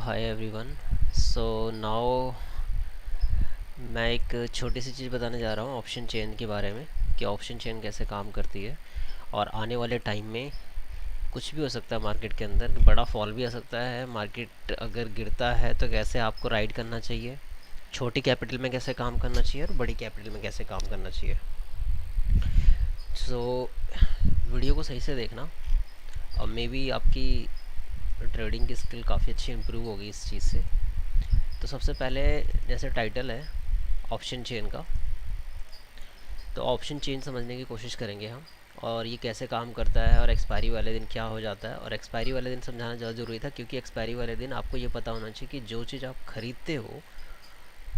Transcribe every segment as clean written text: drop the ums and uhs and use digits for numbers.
Hi everyone. So now मैं एक छोटी सी चीज़ बताने जा रहा हूँ ऑप्शन चेन के बारे में कि ऑप्शन चेन कैसे काम करती है। और आने वाले टाइम में कुछ भी हो सकता है मार्केट के अंदर, बड़ा फॉल भी आ सकता है। मार्केट अगर गिरता है तो कैसे आपको राइड करना चाहिए, छोटी कैपिटल में कैसे काम करना चाहिए और बड़ी कैपिटल में कैसे काम करना चाहिए। सो वीडियो को सही से देखना और मे बी आपकी ट्रेडिंग की स्किल काफ़ी अच्छी इम्प्रूव होगी इस चीज़ से। तो सबसे पहले जैसे टाइटल है ऑप्शन चेन का, तो ऑप्शन चेन समझने की कोशिश करेंगे हम और ये कैसे काम करता है और एक्सपायरी वाले दिन क्या हो जाता है। और एक्सपायरी वाले दिन समझाना ज़्यादा ज़रूरी था क्योंकि एक्सपायरी वाले दिन आपको ये पता होना चाहिए कि जो चीज़ आप ख़रीदते हो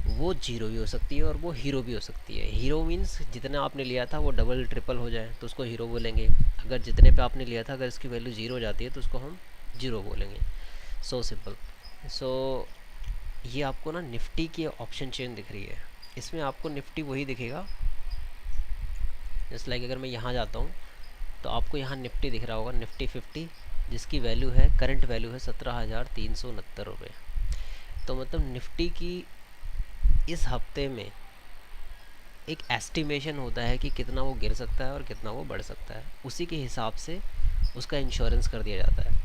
वो जीरो भी हो सकती है और वो हीरो भी हो सकती है। हीरो मीन्स जितना आपने लिया था वो डबल ट्रिपल हो जाए तो उसको हीरो बोलेंगे। अगर जितने पे आपने लिया था अगर इसकी वैल्यू ज़ीरो हो जाती है तो उसको हम जीरो बोलेंगे। So simple. सो ये आपको ना निफ्टी की ऑप्शन चेन दिख रही है। इसमें आपको निफ्टी वही दिखेगा जस्ट लाइक अगर मैं यहाँ जाता हूँ तो आपको यहाँ निफ्टी दिख रहा होगा, निफ्टी 50, जिसकी वैल्यू है करंट वैल्यू है 17,369 रुपये। तो मतलब निफ्टी की इस हफ्ते में एक एस्टिमेशन होता है कि कितना वो गिर सकता है और कितना वो बढ़ सकता है, उसी के हिसाब से उसका इंश्योरेंस कर दिया जाता है।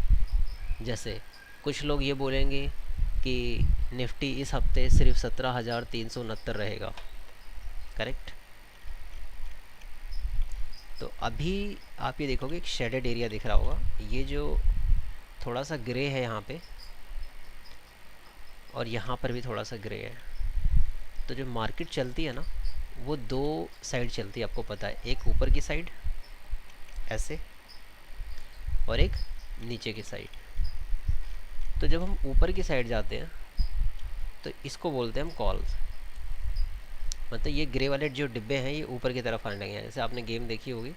जैसे कुछ लोग ये बोलेंगे कि निफ्टी इस हफ्ते सिर्फ 17,369 रहेगा, करेक्ट। तो अभी आप ये देखोगे एक शेडेड एरिया दिख रहा होगा, ये जो थोड़ा सा ग्रे है यहाँ पे और यहाँ पर भी थोड़ा सा ग्रे है। तो जो मार्केट चलती है ना वो दो साइड चलती है, आपको पता है, एक ऊपर की साइड ऐसे और एक नीचे की साइड। तो जब हम ऊपर की साइड जाते हैं तो इसको बोलते हैं हम कॉल्स। मतलब ये ग्रे वाले जो डिब्बे हैं ये ऊपर की तरफ आने लगे हैं, जैसे आपने गेम देखी होगी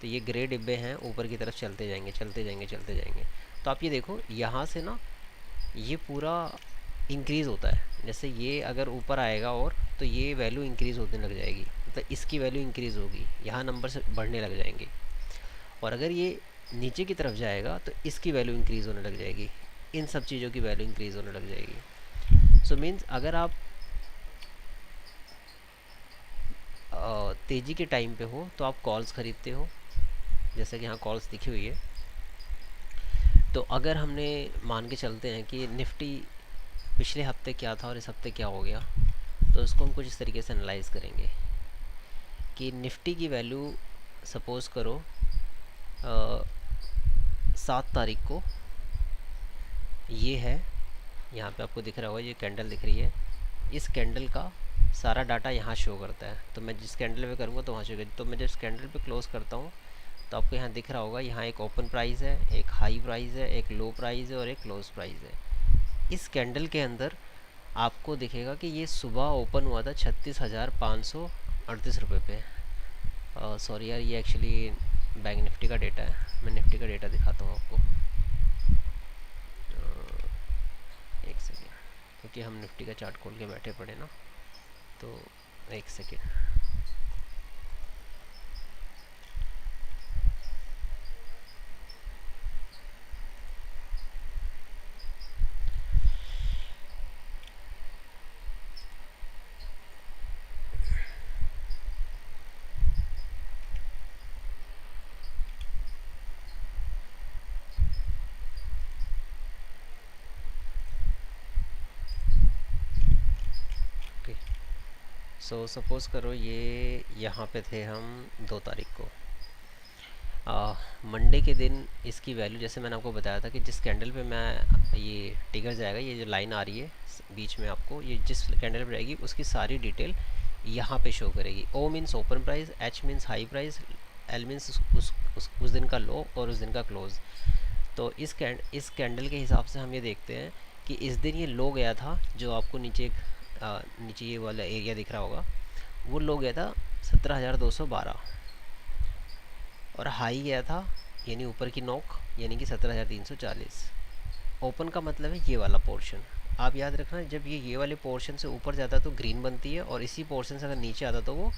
तो ये ग्रे डिब्बे हैं ऊपर की तरफ चलते जाएंगे चलते जाएंगे चलते जाएंगे। तो आप ये देखो यहाँ से ना ये पूरा इंक्रीज़ होता है। जैसे ये अगर ऊपर आएगा और तो ये वैल्यू इंक्रीज़ होने लग जाएगी, मतलब इसकी वैल्यू इंक्रीज़ होगी, यहाँ नंबर से बढ़ने लग जाएंगे। और अगर ये नीचे की तरफ जाएगा तो इसकी वैल्यू इंक्रीज़ होने लग जाएगी, इन सब चीज़ों की वैल्यू इंक्रीज़ होने लग जाएगी। सो मीन्स अगर आप तेज़ी के टाइम पे हो तो आप कॉल्स ख़रीदते हो, जैसे कि यहाँ कॉल्स दिखी हुई है। तो अगर हमने मान के चलते हैं कि निफ्टी पिछले हफ्ते क्या था और इस हफ्ते क्या हो गया, तो इसको हम कुछ इस तरीके से एनालाइज करेंगे कि निफ्टी की वैल्यू सपोज़ करो 7 तारीख को ये है, यहाँ पे आपको दिख रहा होगा ये कैंडल दिख रही है, इस कैंडल का सारा डाटा यहाँ शो करता है। तो मैं जिस कैंडल पे करूँगा तो वहाँ शो करेगा। तो मैं जिस कैंडल पे क्लोज़ करता हूँ तो आपको यहाँ दिख रहा होगा, यहाँ एक ओपन प्राइस है, एक हाई प्राइस है, एक लो प्राइस है और एक क्लोज प्राइस है। इस कैंडल के अंदर आपको दिखेगा कि ये सुबह ओपन हुआ था 36,538 रुपये पे। सॉरी यार, ये एक्चुअली बैंक निफ्टी का डेटा है, मैं निफ्टी का डेटा दिखाता हूँ आपको। एक सेकेंड, क्योंकि हम निफ्टी का चार्ट खोल के बैठे पड़े ना, तो एक सेकेंड। ओके, सो सपोज़ करो ये यहाँ पे थे हम 2 तारीख को। मंडे के दिन इसकी वैल्यू, जैसे मैंने आपको बताया था कि जिस कैंडल पे मैं ये टिगर जाएगा, ये जो लाइन आ रही है बीच में, आपको ये जिस कैंडल पे रहेगी उसकी सारी डिटेल यहाँ पे शो करेगी। O means open price, H means high price, L means उस दिन का लो और उस दिन का क्लोज। तो इस कैंडल के हिसाब से हम ये देखते हैं कि इस दिन ये लो गया था, जो आपको नीचे नीचे ये वाला एरिया दिख रहा होगा, वो लो गया था 17,212 और हाई गया था यानी ऊपर की नोक यानी कि 17,340। ओपन का मतलब है ये वाला पोर्शन। आप याद रखना, जब ये वाले पोर्शन से ऊपर जाता है तो ग्रीन बनती है और इसी पोर्शन से अगर नीचे आता तो वो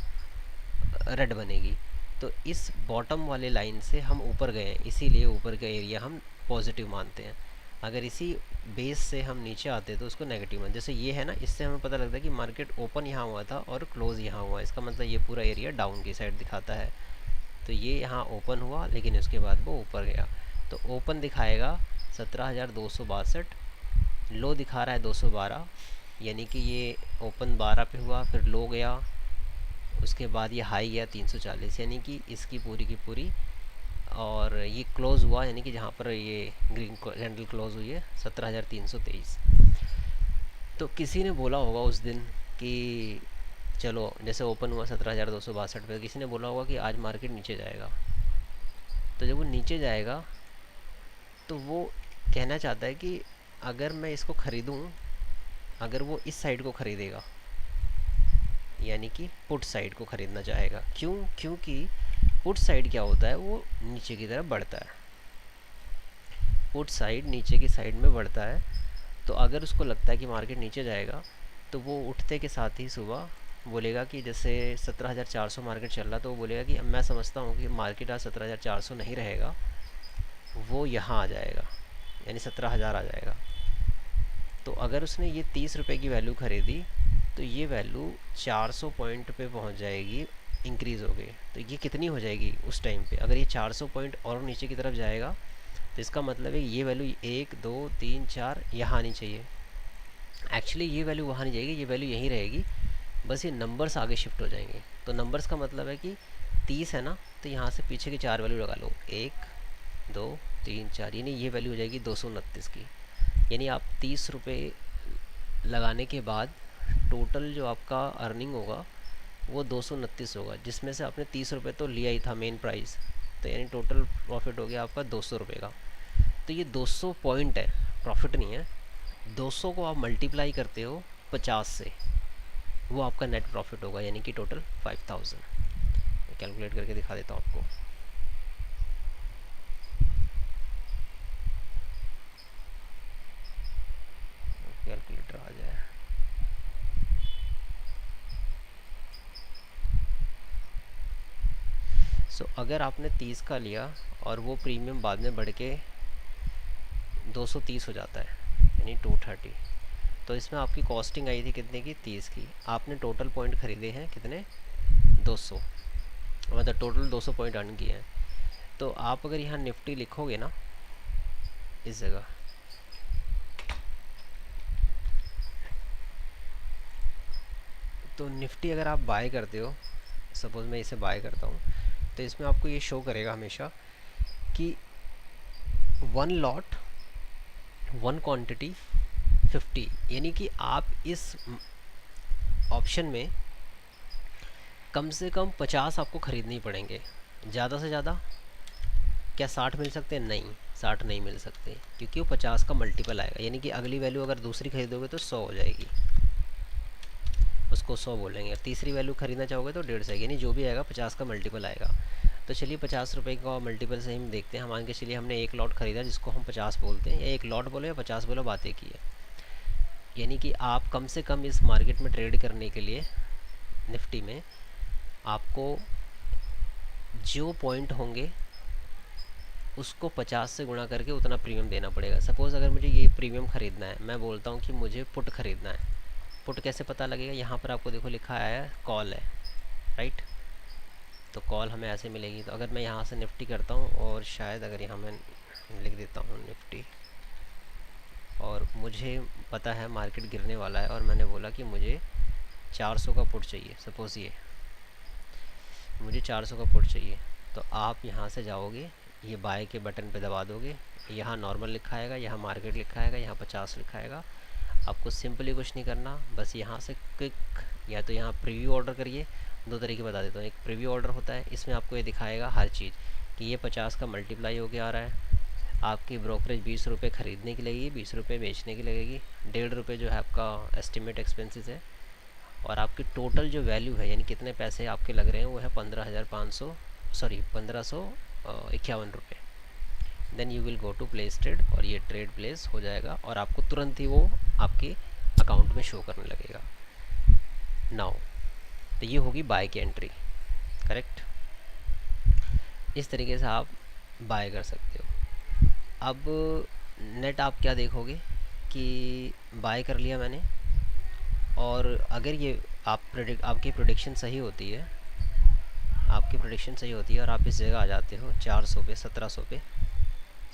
रेड बनेगी। तो इस बॉटम वाले लाइन से हम ऊपर गए हैं, इसीलिए ऊपर का एरिया हम पॉजिटिव मानते हैं। अगर इसी बेस से हम नीचे आते तो उसको नेगेटिव मान, जैसे ये है ना, इससे हमें पता लगता है कि मार्केट ओपन यहाँ हुआ था और क्लोज़ यहाँ हुआ, इसका मतलब ये पूरा एरिया डाउन की साइड दिखाता है। तो ये यहाँ ओपन हुआ लेकिन उसके बाद वो ऊपर गया, तो ओपन दिखाएगा 17,262, लो दिखा रहा है 212, यानी कि ये ओपन 12 पे हुआ, फिर लो गया, उसके बाद ये हाई गया 340, यानी कि इसकी पूरी की पूरी, और ये क्लोज़ हुआ यानी कि जहाँ पर ये ग्रीन कैंडल क्लोज़ हुई है 17,323। तो किसी ने बोला होगा उस दिन कि चलो, जैसे ओपन हुआ 17,262 पे, किसी ने बोला होगा कि आज मार्केट नीचे जाएगा। तो जब वो नीचे जाएगा तो वो कहना चाहता है कि अगर मैं इसको ख़रीदूँ, अगर वो इस साइड को ख़रीदेगा, यानी कि पुट साइड को ख़रीदना चाहेगा। क्यों? क्योंकि पुट साइड क्या होता है, वो नीचे की तरफ बढ़ता है, पुट साइड नीचे की साइड में बढ़ता है। तो अगर उसको लगता है कि मार्केट नीचे जाएगा, तो वो उठते के साथ ही सुबह बोलेगा कि जैसे 17,400 मार्केट चल रहा, तो वो बोलेगा कि मैं समझता हूँ कि मार्केट आज 17,400 नहीं रहेगा, वो यहाँ आ जाएगा, यानी 17,000 आ जाएगा। तो अगर उसने ये 30 रुपये की वैल्यू ख़रीदी, तो ये वैल्यू 400 पॉइंट पे पहुँच जाएगी, इंक्रीज़ हो गई। तो ये कितनी हो जाएगी उस टाइम पे, अगर ये 400 पॉइंट और नीचे की तरफ जाएगा, तो इसका मतलब है ये वैल्यू 1 2 3 4 यहाँ आनी चाहिए। एक्चुअली ये वैल्यू वहाँ नहीं जाएगी, ये वैल्यू यहीं रहेगी, बस ये नंबर्स आगे शिफ्ट हो जाएंगे। तो नंबर्स का मतलब है कि 30 है ना, तो यहाँ से पीछे की 4 वैल्यू लगा लो, 1 2 3 4, यानी ये वैल्यू हो जाएगी 229 की। यानी आप 30 रुपये लगाने के बाद टोटल जो आपका अर्निंग होगा वो 229 होगा, जिसमें से आपने 30 रुपये तो लिया ही था मेन प्राइस, तो यानी टोटल प्रॉफिट हो गया आपका 200 रुपये का। तो ये 200 पॉइंट है, प्रॉफिट नहीं है। 200 को आप मल्टीप्लाई करते हो 50 से, वो आपका नेट प्रॉफिट होगा, यानी कि टोटल 5000। मैं कैलकुलेट करके दिखा देता हूँ आपको। कैलकुलेटर आ जाए। सो अगर आपने 30 का लिया और वो प्रीमियम बाद में बढ़ के 230 हो जाता है, यानी 230, तो इसमें आपकी कॉस्टिंग आई थी कितने की, 30 की। आपने टोटल पॉइंट ख़रीदे हैं कितने, 200, मतलब टोटल 200 पॉइंट अर्न किए हैं। तो आप अगर यहाँ निफ्टी लिखोगे ना इस जगह, तो निफ्टी अगर आप बाय करते हो, सपोज़ मैं इसे बाय करता हूँ, तो इसमें आपको ये शो करेगा हमेशा कि 1 लॉट 1 क्वांटिटी 50, यानी कि आप इस ऑप्शन में कम से कम 50 आपको ख़रीदने ही पड़ेंगे। ज़्यादा से ज़्यादा क्या 60 मिल सकते हैं? नहीं, 60 नहीं मिल सकते, क्योंकि वो 50 का मल्टीपल आएगा, यानी कि अगली वैल्यू अगर दूसरी खरीदोगे तो 100 हो जाएगी, उसको 100 बोलेंगे। तीसरी वैल्यू खरीदना चाहोगे तो 150, यानी जो भी आएगा 50 का मल्टीपल आएगा। तो चलिए 50 रुपये का मल्टीपल से हम देखते हैं। मान के चलिए हमने एक लॉट ख़रीदा जिसको हम 50 बोलते हैं, या एक लॉट बोलो या 50 बोलो, बातें की है। यानी कि आप कम से कम इस मार्केट में ट्रेड करने के लिए निफ्टी में आपको जो पॉइंट होंगे उसको 50 से गुणा करके उतना प्रीमियम देना पड़ेगा। सपोज़ अगर मुझे ये प्रीमियम ख़रीदना है, मैं बोलता हूँ कि मुझे पुट ख़रीदना है। पुट कैसे पता लगेगा? यहाँ पर आपको देखो लिखा है कॉल है, राइट। तो कॉल हमें ऐसे मिलेगी। तो अगर मैं यहाँ से निफ्टी करता हूँ, और शायद अगर यहाँ मैं लिख देता हूँ निफ्टी, और मुझे पता है मार्केट गिरने वाला है, और मैंने बोला कि मुझे 400 का पुट चाहिए, सपोज़ ये मुझे 400 का पुट चाहिए, तो आप यहाँ से जाओगे, ये बाय के बटन पे दबा दोगे, यहाँ नॉर्मल लिखा आएगा, यहाँ मार्केट लिखा आएगा, यहाँ 50 लिखा आएगा। आपको सिंपली कुछ नहीं करना, बस यहाँ से क्लिक, या तो यहाँ प्रीव्यू ऑर्डर करिए। दो तरीके बता देता हूँ। एक प्रीव्यू ऑर्डर होता है, इसमें आपको ये दिखाएगा हर चीज़ कि ये 50 का मल्टीप्लाई होके आ रहा है। आपकी ब्रोकरेज 20 रुपये ख़रीदने की लगेगी, 20 रुपये बेचने की लगेगी, 1.5 रुपये जो है आपका एस्टिमेट एक्सपेंसेस है, और आपकी टोटल जो वैल्यू है, यानी कितने पैसे आपके लग रहे हैं, वो है 15,51 रुपये। Then you will go to place trade, और ये ट्रेड प्लेस हो जाएगा, और आपको तुरंत ही वो आपके अकाउंट में शो करने लगेगा। नाउ तो ये होगी बाय की एंट्री, करेक्ट। इस तरीके से आप बाय कर सकते हो। अब नेट आप क्या देखोगे कि बाय कर लिया मैंने, और अगर ये आपकी प्रोडिक्शन सही होती है, आपकी प्रोडिक्शन सही होती है और आप इस जगह आ जाते हो 400 पे, 1700 पे,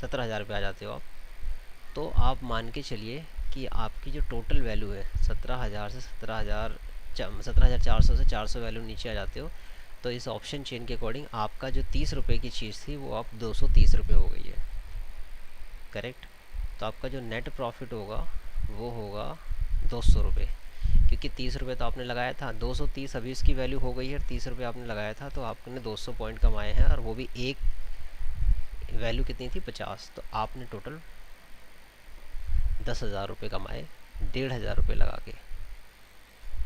17,000 पे आ जाते हो आप, तो आप मान के चलिए कि आपकी जो टोटल वैल्यू है 17,000 से 17,400 से 400 वैल्यू नीचे आ जाते हो, तो इस ऑप्शन चेन के अकॉर्डिंग आपका जो 30 रुपये की चीज़ थी वो आप 230 रुपये हो गई है। करेक्ट। तो आपका जो नेट प्रॉफिट होगा वो होगा 200 रुपये, क्योंकि 30 रुपये तो आपने लगाया था, 230 अभी इसकी वैल्यू हो गई है, 30 रुपये आपने लगाया था तो आपने 200 पॉइंट कमाए हैं, और वो भी एक वैल्यू कितनी थी 50, तो आपने टोटल 10,000 रुपये कमाए 1,500 रुपये लगा के।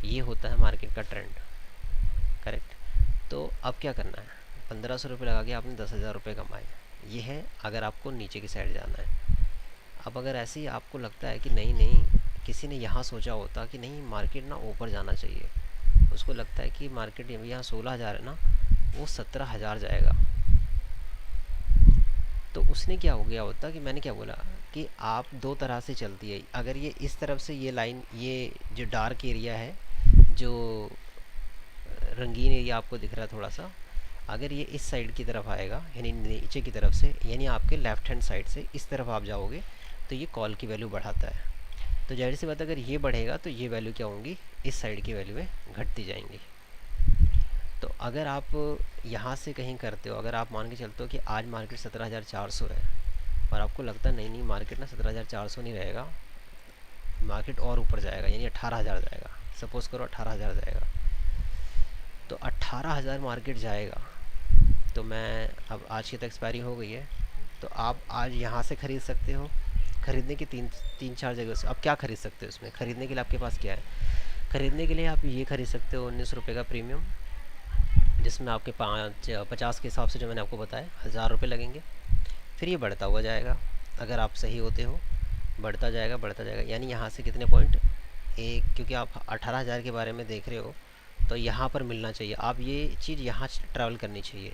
ये होता है मार्केट का ट्रेंड। करेक्ट। तो अब क्या करना है, 1,500 रुपये लगा के आपने 10,000 रुपये कमाए। ये है अगर आपको नीचे की साइड जाना है। अब अगर ऐसे ही आपको लगता है कि नहीं नहीं, किसी ने यहाँ सोचा होता कि नहीं मार्केट ना ऊपर जाना चाहिए, उसको लगता है कि मार्केट यहाँ 16,000 है ना, वो 17,000 जाएगा, तो उसने क्या हो गया होता कि मैंने क्या बोला कि आप दो तरह से चलती है। अगर ये इस तरफ से ये लाइन, ये जो डार्क एरिया है, जो रंगीन एरिया आपको दिख रहा है थोड़ा सा, अगर ये इस साइड की तरफ आएगा यानी नीचे की तरफ से, यानी आपके लेफ़्ट हैंड साइड से इस तरफ आप जाओगे, तो ये कॉल की वैल्यू बढ़ाता है। तो जाहिर सी बात अगर ये बढ़ेगा तो ये वैल्यू क्या होंगी, इस साइड की वैल्यू में घटती जाएंगी। तो अगर आप यहाँ से कहीं करते हो, अगर आप मान के चलते हो कि आज मार्केट 17,400 है, और आपको लगता है नहीं नहीं मार्केट ना 17,400 नहीं रहेगा, मार्केट और ऊपर जाएगा, यानी 18,000 जाएगा, सपोज़ करो 18,000 जाएगा, तो 18,000 मार्केट जाएगा, तो मैं अब आज की तो एक्सपायरी हो गई है, तो आप आज यहाँ से ख़रीद सकते हो। ख़रीदने की तीन चार जगह से आप क्या ख़रीद सकते हो, इसमें ख़रीदने के लिए आपके पास क्या है, ख़रीदने के लिए आप ये ख़रीद सकते हो 19 रुपये का प्रीमियम, जिसमें आपके 50 के हिसाब से जो मैंने आपको बताया 1,000 रुपये लगेंगे। फिर ये बढ़ता हुआ जाएगा, अगर आप सही होते हो बढ़ता जाएगा बढ़ता जाएगा, यानी यहाँ से कितने पॉइंट, एक, क्योंकि आप 18,000 के बारे में देख रहे हो तो यहाँ पर मिलना चाहिए, आप ये चीज़ यहाँ ट्रैवल करनी चाहिए।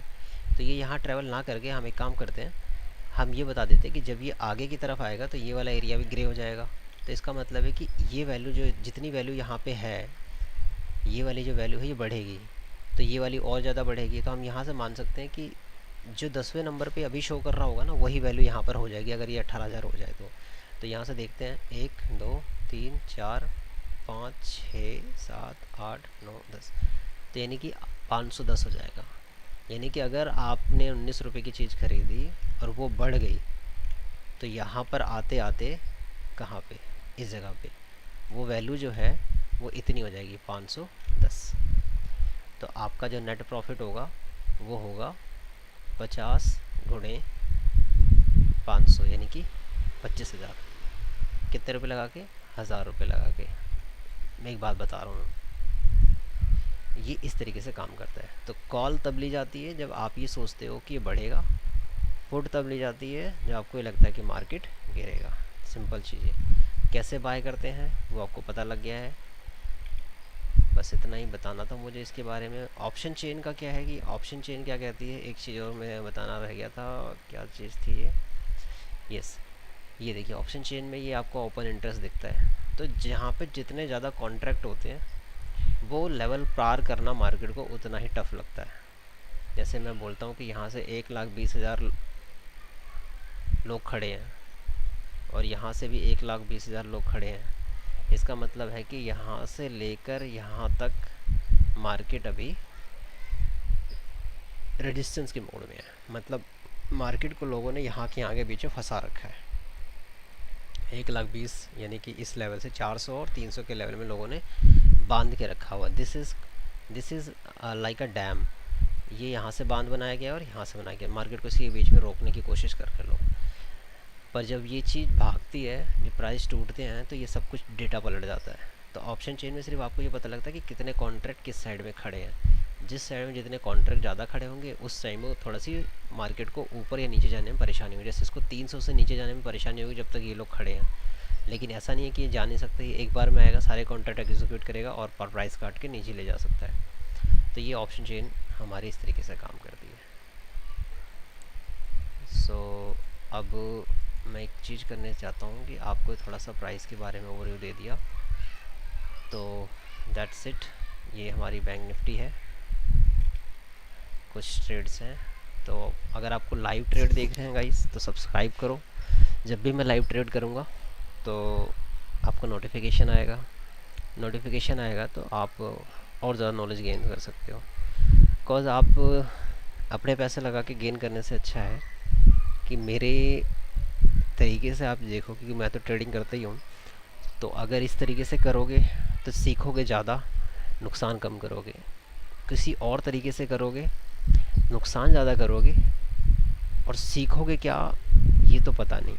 तो ये यहाँ ट्रैवल ना करके हम एक काम करते हैं, हम ये बता देते हैं कि जब ये आगे की तरफ आएगा तो ये वाला एरिया भी ग्रे हो जाएगा। तो इसका मतलब है कि ये वैल्यू, जो जितनी वैल्यू यहाँ पे है, ये वाली जो वैल्यू है ये बढ़ेगी, तो ये वाली और ज़्यादा बढ़ेगी। तो हम यहाँ से मान सकते हैं कि जो 10वें नंबर पे अभी शो कर रहा होगा ना, वही वैल्यू यहाँ पर हो जाएगी अगर ये 18,000 हो जाए तो यहाँ से देखते हैं 1 2 3 4 5 6 7 8 9 10, तो यानी कि 510 हो जाएगा। यानी कि अगर आपने 19 रुपये की चीज़ खरीदी और वो बढ़ गई, तो यहाँ पर आते आते कहाँ पे, इस जगह पे वो वैल्यू जो है वो इतनी हो जाएगी 510। तो आपका जो नेट प्रॉफिट होगा वो होगा 50 गुणे 500, यानी कि 25,000। कितने रुपए लगा के, 1,000 रुपये लगा के। मैं एक बात बता रहा हूँ, ये इस तरीके से काम करता है। तो कॉल तब ली जाती है जब आप ये सोचते हो कि ये बढ़ेगा, पुट तब ली जाती है जब आपको ये लगता है कि मार्केट गिरेगा। सिंपल चीज़ें। कैसे बाय करते हैं वो आपको पता लग गया है, बस इतना ही बताना था मुझे इसके बारे में। ऑप्शन चेन का क्या है कि ऑप्शन चेन क्या कहती है, एक चीज़ और मैं बताना रह गया था, क्या चीज़ थी ये, यस, ये देखिए ऑप्शन चेन में ये आपको ओपन इंटरेस्ट दिखता है। तो जहाँ पे जितने ज़्यादा कॉन्ट्रैक्ट होते हैं वो लेवल पार करना मार्केट को उतना ही टफ लगता है। जैसे मैं बोलता हूँ कि यहाँ से 1,20,000 लोग खड़े हैं और यहाँ से भी 1,20,000 लोग खड़े हैं, इसका मतलब है कि यहाँ से लेकर यहाँ तक मार्केट अभी रेजिस्टेंस के मोड में है। मतलब मार्केट को लोगों ने यहाँ के आगे बीच में फंसा रखा है। 1,20,000 यानी कि इस लेवल से 400 और 300 के लेवल में लोगों ने बांध के रखा हुआ। This is like a dam. ये यहाँ से बांध बनाया गया और यहाँ से बनाया गया, मार्केट को इसी के बीच में रोकने की कोशिश कर रहे लोग। पर जब ये चीज़ भागती है, जब प्राइस टूटते हैं, तो ये सब कुछ डेटा पलट जाता है। तो ऑप्शन चेन में सिर्फ आपको ये पता लगता है कि कितने कॉन्ट्रैक्ट किस साइड में खड़े हैं। जिस साइड में जितने कॉन्ट्रैक्ट ज़्यादा खड़े होंगे उस टाइम में थोड़ा सी मार्केट को ऊपर या नीचे जाने में परेशानी होगी। जैसे इसको 300 से नीचे जाने में परेशानी होगी जब तक ये लोग खड़े हैं, लेकिन ऐसा नहीं है कि ये जा नहीं सकते, एक बार में आएगा, सारे कॉन्ट्रैक्ट एग्जीक्यूट करेगा और पर प्राइस काट के नीचे ले जा सकता है। तो ये ऑप्शन चेन हमारी इस तरीके से काम करती है। सो अब मैं एक चीज़ करने चाहता हूँ कि आपको थोड़ा सा प्राइस के बारे में ओवरव्यू दे दिया। तो दैट्स इट, ये हमारी बैंक निफ्टी है, कुछ ट्रेड्स हैं। तो अगर आपको लाइव ट्रेड देख रहे हैं गाइस तो सब्सक्राइब करो, जब भी मैं लाइव ट्रेड करूँगा तो आपको नोटिफिकेशन आएगा तो आप और ज़्यादा नॉलेज गेन कर सकते हो। बिकॉज़ आप अपने पैसे लगा के गेन करने से अच्छा है कि मेरे तरीके से आप देखो, क्योंकि मैं तो ट्रेडिंग करता ही हूँ। तो अगर इस तरीके से करोगे तो सीखोगे ज़्यादा, नुकसान कम करोगे। किसी और तरीके से करोगे, नुकसान ज़्यादा करोगे और सीखोगे क्या ये तो पता नहीं।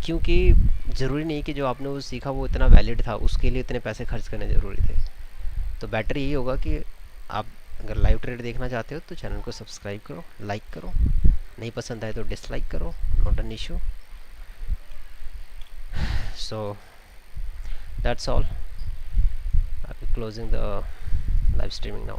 क्योंकि ज़रूरी नहीं कि जो आपने वो सीखा वो इतना वैलिड था, उसके लिए इतने पैसे खर्च करने ज़रूरी थे। तो बेटर यही होगा कि आप अगर लाइव ट्रेड देखना चाहते हो तो चैनल को सब्सक्राइब करो, लाइक करो, नहीं पसंद आए तो डिसलाइक करो, not an issue. So that's all. I'll be closing the live streaming now.